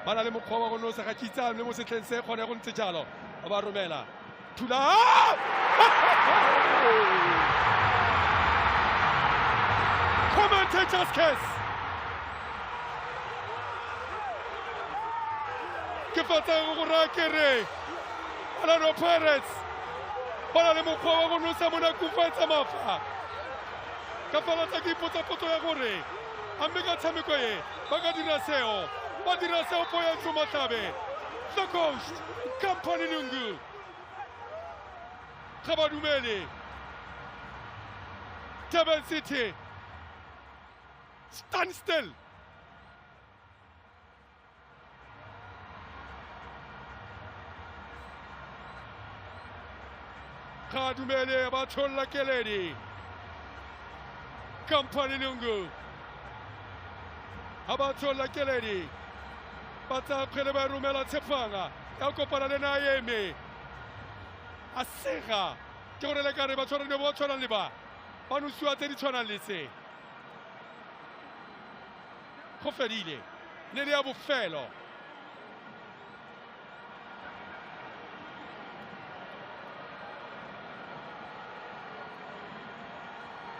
ba na le mokgwa wa go nosa ga kitsang le mo setlheng se kgone go ntse jalo ba romela thula commentator's curse ke fatsa go ra kere Orlando Pirates ba na le mokgwa wa go nosa mo nakong fa tsa mafa ka fela tsa ke ipotsa potso ya gore a mme ka tshameko e ba ka dira seo po ya Ntlomatlabe the coach Kampani Nyungu ga ba dumele Durban City stand still ga dumele ba tholla keledi Kampani Nyungu ha ba tholla keledi ba tsa kgwele ba romela Tshepanga ya kopana le Naeme a sega ke gore le kare ba tshwarane bo tshwanang le ba nosiwa tse di tshwanang le se go fedile ne le ya bofelo